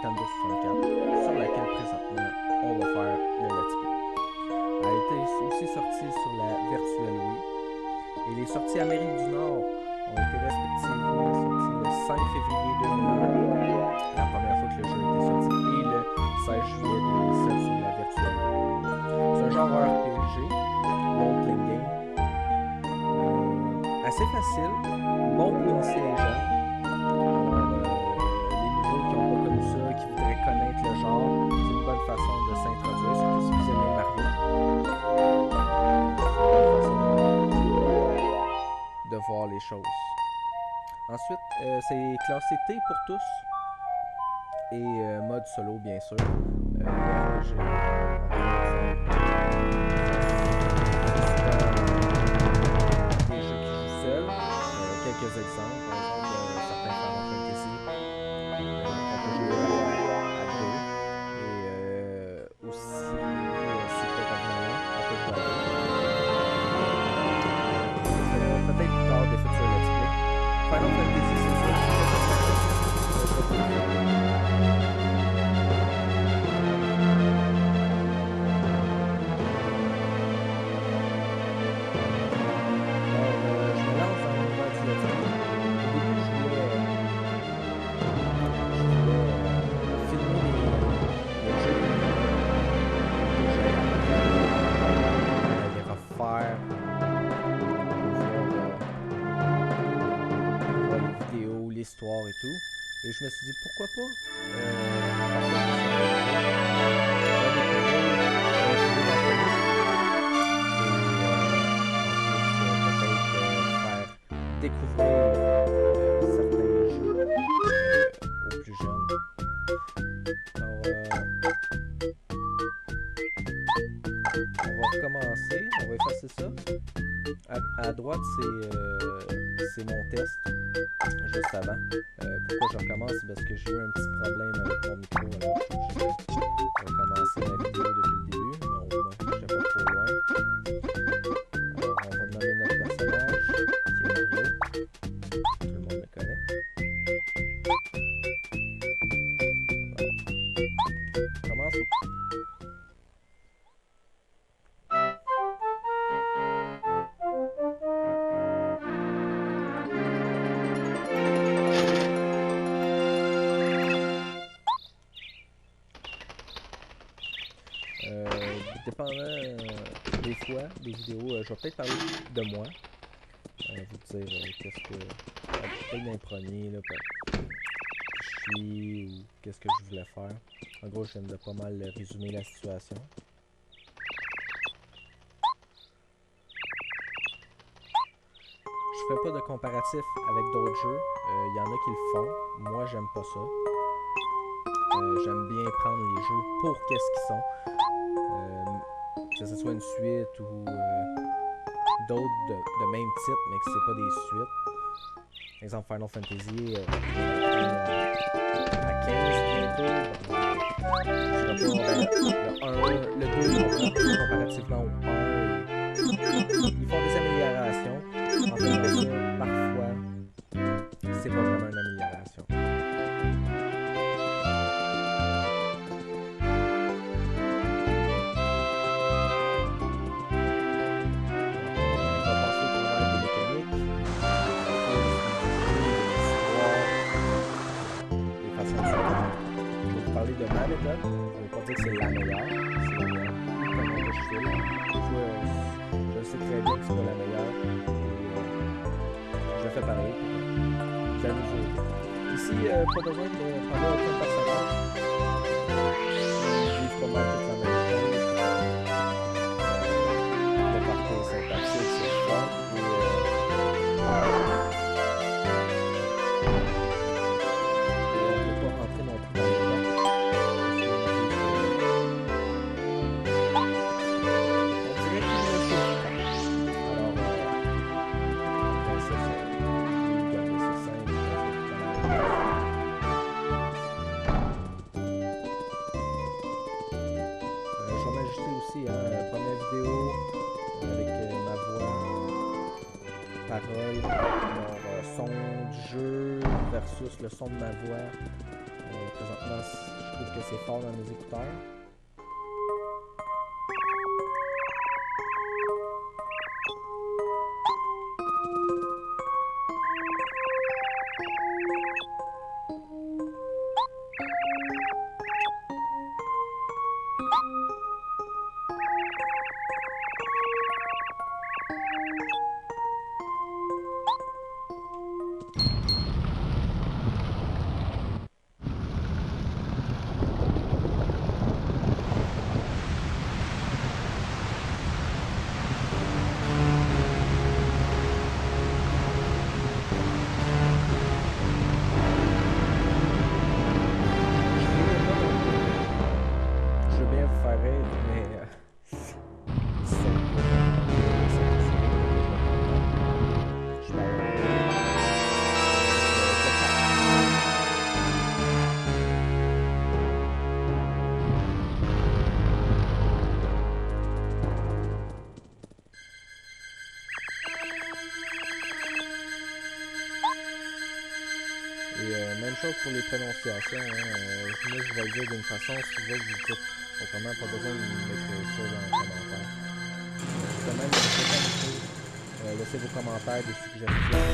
Nintendo 64, sur laquelle présentement on va faire le Let's Play. Elle a été aussi sortie sur la Virtual Wii. Et les sorties Amérique du Nord ont été respectivement sorties le 5 février 2001, la première fois que le jeu a été sorti, et le 16 juillet 2007 sur la Virtual Wii. C'est un genre RPG, role-playing game, assez facile, bon pour initier les gens. Les nouveaux qui n'ont pas connu ça, qui voudraient connaître le genre, c'est une bonne façon de s'introduire, surtout si vous aimez Mario. De voir les choses. Ensuite, c'est classé T pour tous et mode solo bien sûr. RPG, des jeux qui jouent seuls. Quelques exemples, par exemple certains Final Fantasy. On peut jouer à deux et aussi Secret of Mana, on peut jouer à deux. Peut-être plus tard des futurs Let's Play. Final Fantasy, c'est sûr, je me lance dans l'univers du Let's Play. Au début, je voulais filmer les jeux, les refaire. L'histoire et tout, et je me suis dit pourquoi pas découvrir certains jeux aux plus jeunes. Alors, on va recommencer, on va effacer ça. À droite, c'est mon test juste avant. Pourquoi je recommence? C'est parce que j'ai eu un petit problème avec mon micro, alors je vais recommencer la vidéo depuis le début, mais au moins je n'étais pas trop loin. Alors on va nommer notre personnage, qui est Mario. Tout le monde le connaît. Alors, commençons. Dépendant des fois, des vidéos, je vais peut-être parler de moi. Vous dire qu'est-ce que... peut-être d'un premier, là, qui je suis, ou qu'est-ce que je voulais faire. En gros, je viens de pas mal résumer la situation. Je fais pas de comparatif avec d'autres jeux. Il y en a qui le font. Moi, j'aime pas ça. J'aime bien prendre les jeux pour qu'est-ce qu'ils sont. Que ce soit une suite ou d'autres de même titre, mais que c'est pas des suites. Par exemple, Final Fantasy à 15 bientôt. Je dirais pas, le 2 comparativement au 1. Ils font des améliorations. En fait, parfois, c'est pas vraiment une amélioration. De ma méthode, ça veut pas dire que c'est la meilleure, c'est la meilleure. Comment je fais, je sais très bien que c'est pas la meilleure, et je le fais pareil. C'est la nouveauté. Ici, pas besoin de prendre aucun personnage. Ils vivent pas mal toute la même chose. Le parcours est sympathique, c'est fun. Et on peut pas rentrer non plus dans les gens. Aussi la première vidéo avec ma voix, parole, son du jeu versus le son de ma voix. Présentement trouve que c'est fort dans mes écouteurs. Même chose pour les prononciations. Moi, je vais le dire d'une façon, si vous autres vous dites autrement, pas besoin de m'écrire ça dans les commentaires. Quand même, laissez vos commentaires, des suggestions.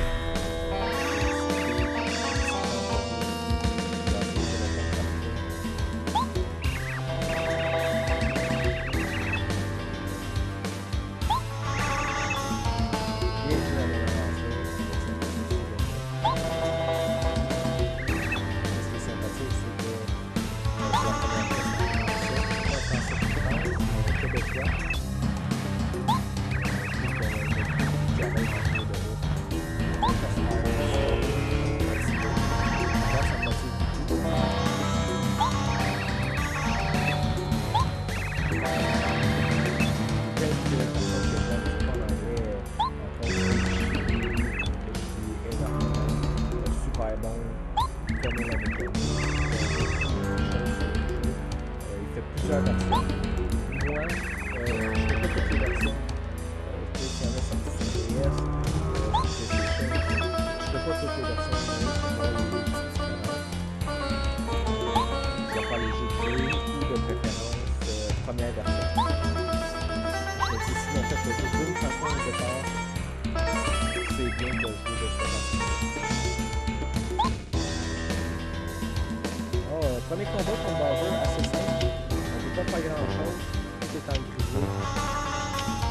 Premier combat contre Bowser, assez simple. On ne peut pas faire grand chose. Tout est en grisé.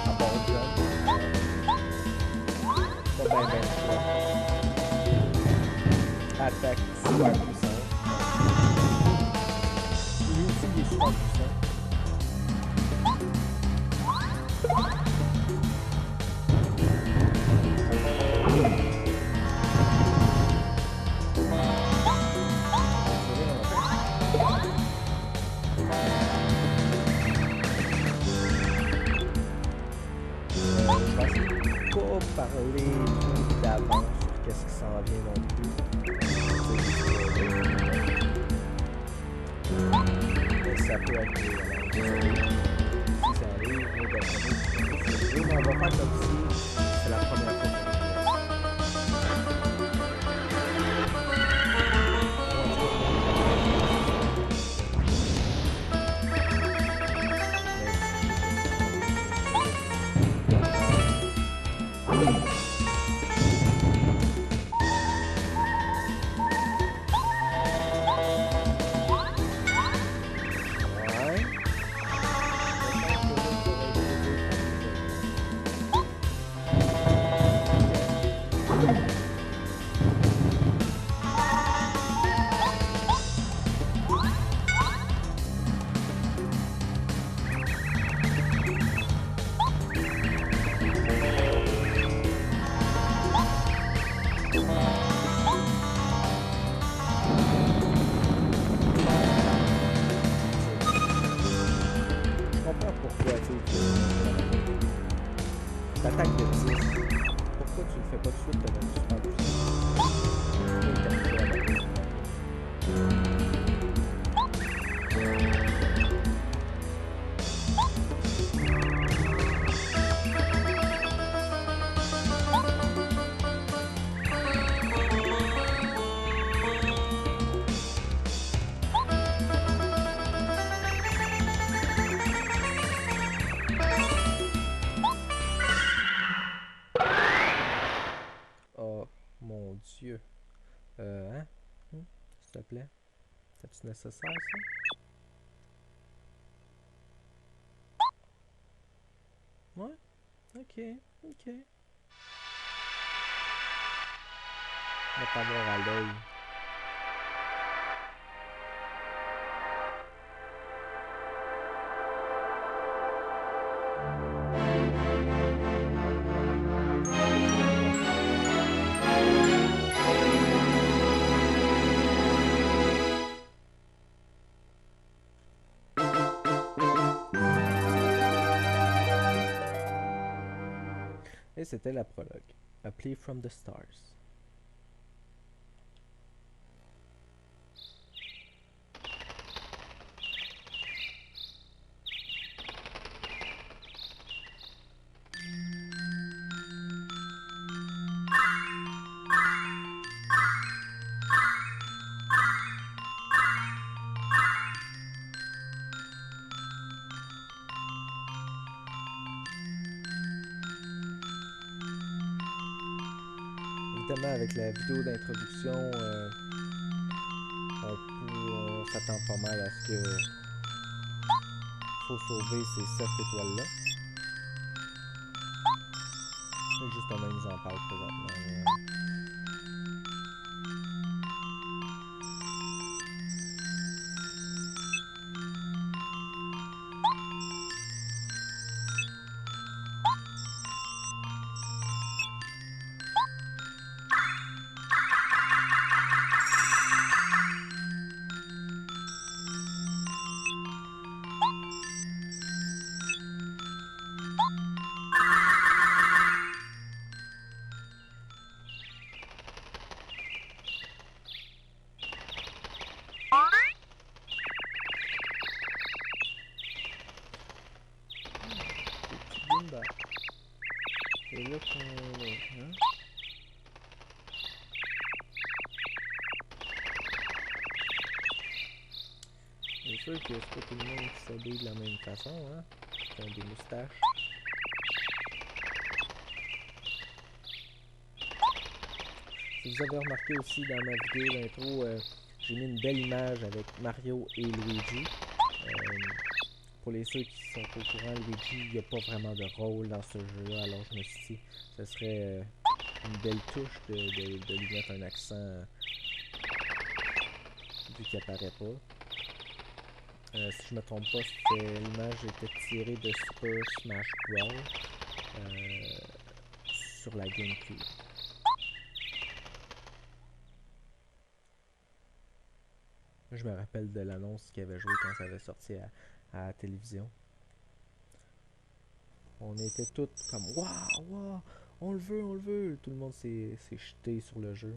À bord de gun. Pas bien le choix. Attaque super puissante. Lui aussi il est super puissant. Parler d'avance sur qu'est-ce qui s'en vient non plus. Mais ça peut être si ça arrive, mais on va faire comme si c'est la première fois qu'on le L'attaque de 10. Pourquoi tu le fais pas de suite avec le super puissant? te plaît? C'est-tu nécessaire, ça? Ouais? Ok, ok. On va t'avoir à l'œil. Et c'était la prologue. A Plea from the Stars. Évidemment, avec la vidéo d'introduction, on s'attend pas mal à ce que faut sauver ces 7 étoiles-là. Justement, ils nous en parlent présentement. C'est là qu'on est, hein? C'est sûr que c'est pas tout le monde qui s'habille de la même façon, hein? Qui ont des moustaches. Si vous avez remarqué aussi dans ma vidéo d'intro, j'ai mis une belle image avec Mario et Luigi. Pour les ceux qui sont au courant, Luigi, il n'y a pas vraiment de rôle dans ce jeu-là, alors je me suis dit que ce serait une belle touche de lui mettre un accent vu qu'il apparaît pas. Si je me trompe pas, l'image était tirée de Super Smash Bros. Sur la GameCube. Je me rappelle de l'annonce qu'il avait joué quand ça avait sorti à la télévision. On était tous comme waouh, waouh, on le veut, on le veut. Tout le monde s'est jeté sur le jeu.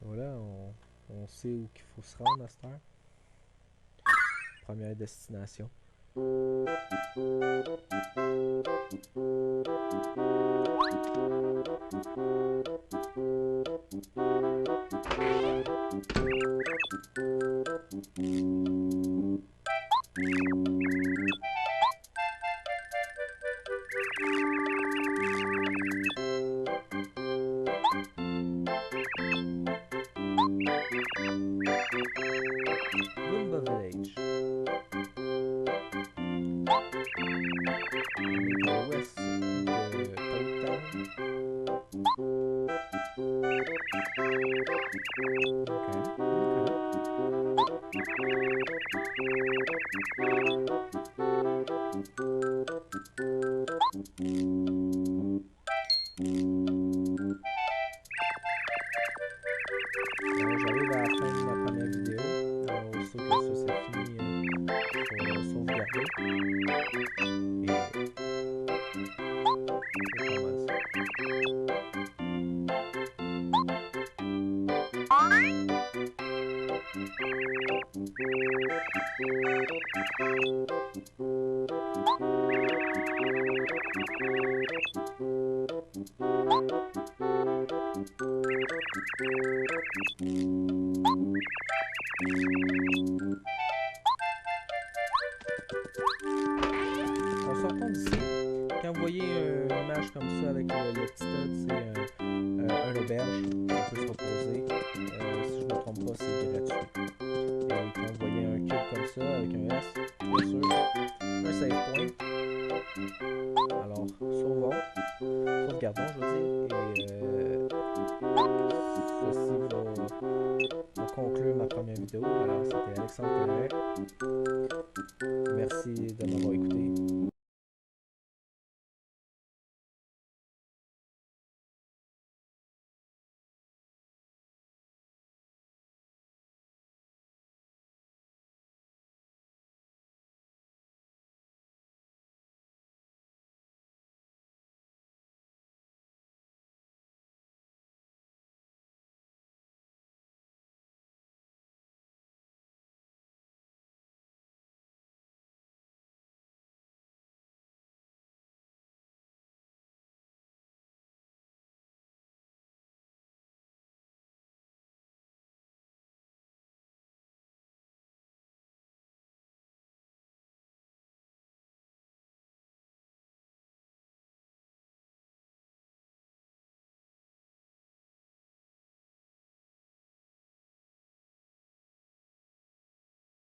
Voilà, on sait où qu'il faut se rendre à cette heure. Première destination. Goomba Village. On est à l'ouest de Toad J'arrive à la fin de ma première vidéo. Alors, aussitôt que ça c'est fini, je vais sauvegarder. Et En sortant d'ici, quand vous voyez une image comme ça avec le petit tas, c'est un auberge, on peut se reposer. Si je ne me trompe pas, c'est gratuit. Et quand vous voyez un cube comme ça avec un S, bien sûr, un save point. Alors, sauvegardons, je veux dire, et ceci va conclure ma première vidéo. Alors, c'était Alexandre Perret. Merci de m'avoir écouté.